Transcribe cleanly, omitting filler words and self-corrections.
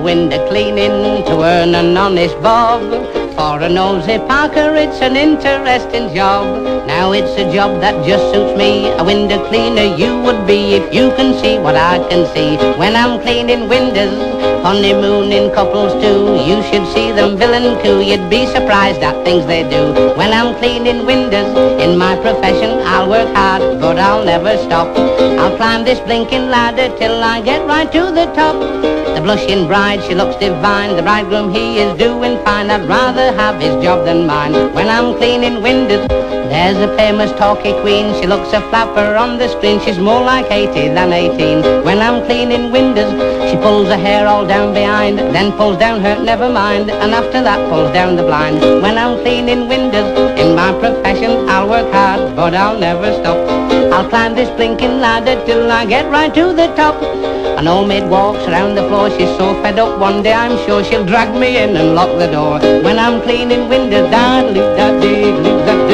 window cleaning to earn an honest bob. For a nosy Parker, it's an interesting job. Now it's a job that just suits me. A window cleaner you would be if you can see what I can see. When I'm cleaning windows, honeymooning couples too, you should see them villain coo. You'd be surprised at things they do. When I'm cleaning windows, in my profession I'll work hard, but I'll never stop. I'll climb this blinking ladder till I get right to the top. The blushing bride, she looks divine. The bridegroom, he is doing fine. I'd rather have his job than mine. When I'm cleaning windows, there's a famous talky queen. She looks a flapper on the screen. She's more like 80 than 18. When I'm cleaning windows, she pulls her hair all down behind, then pulls down her never mind, and after that pulls down the blind. When I'm cleaning windows, in my profession I'll work hard, but I'll never stop. I'll climb this blinking ladder till I get right to the top. An old maid walks around the floor. She's so fed up one day I'm sure she'll drag me in and lock the door. When I'm cleaning windows, da-dee-da-dee-dee-da-dee.